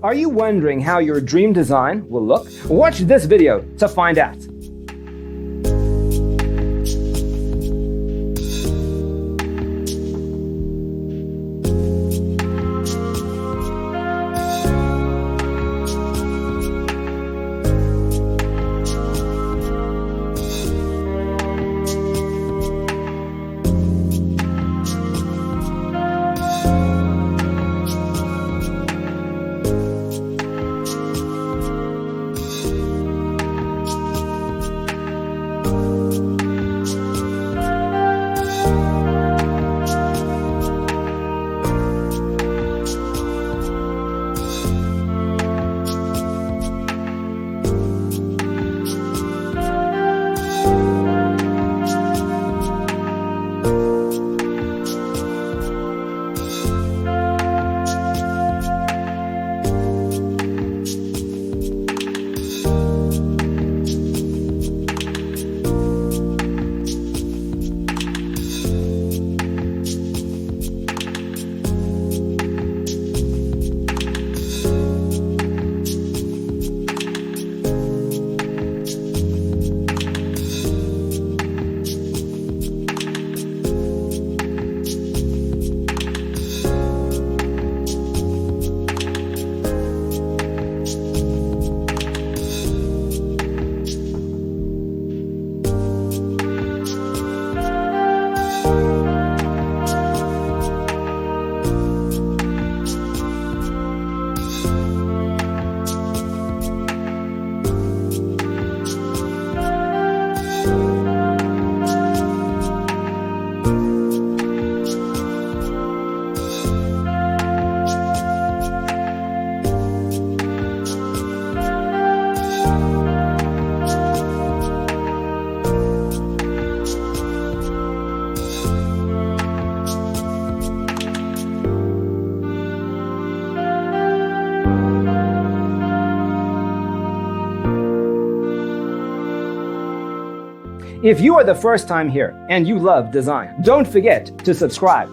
Are you wondering how your dream design will look? Watch this video to find out. If you are the first time here and you love design, don't forget to subscribe.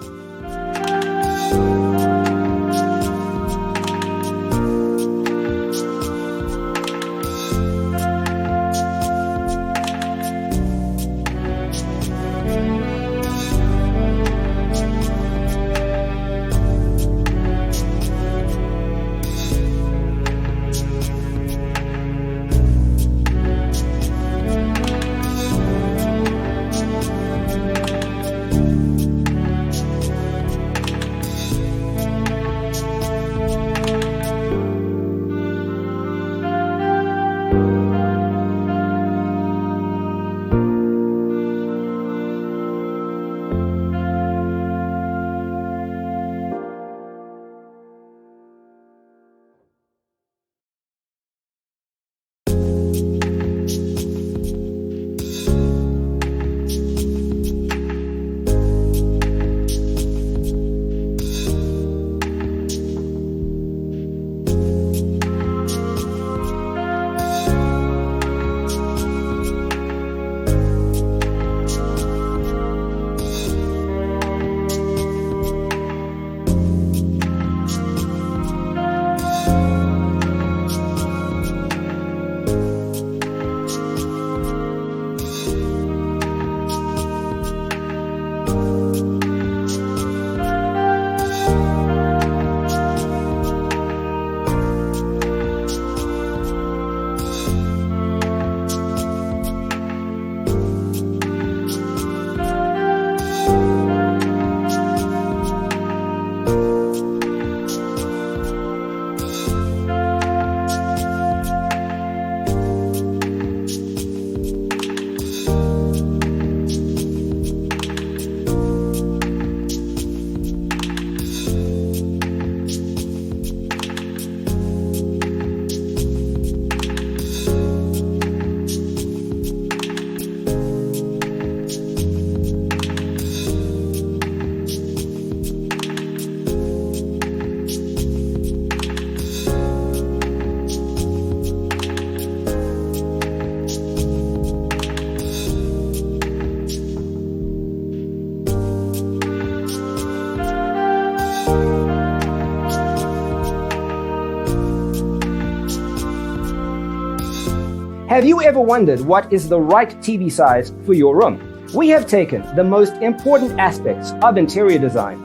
Have you ever wondered what is the right TV size for your room? We have taken the most important aspects of interior design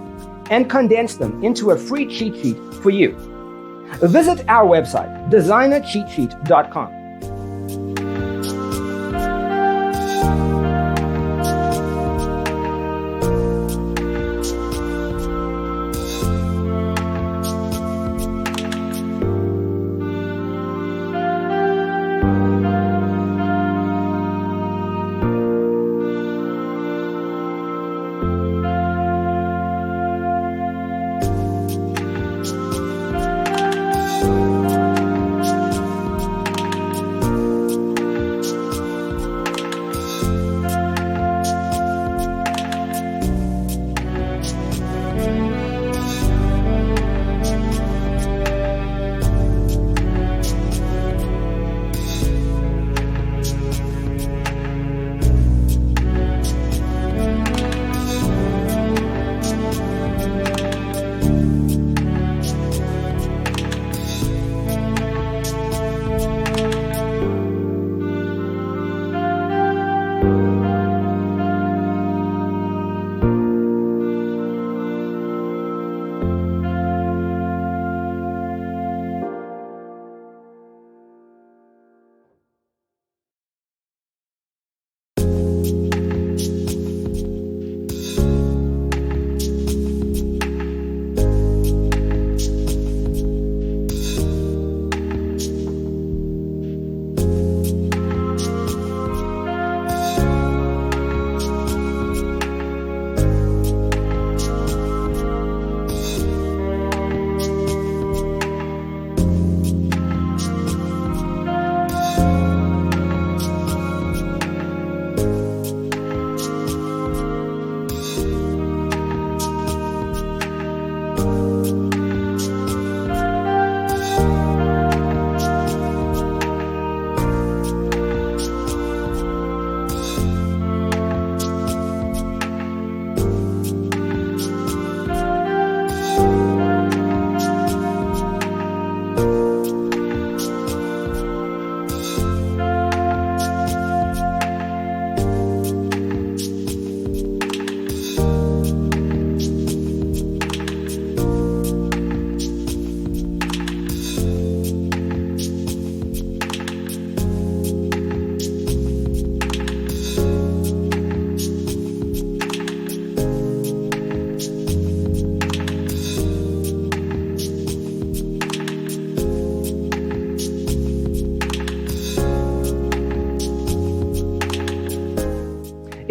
and condensed them into a free cheat sheet for you. Visit our website, designercheatsheet.com.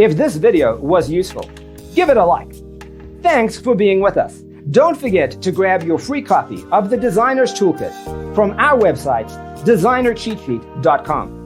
If this video was useful, give it a like. Thanks for being with us. Don't forget to grab your free copy of the Designer's Toolkit from our website, designercheatsheet.com.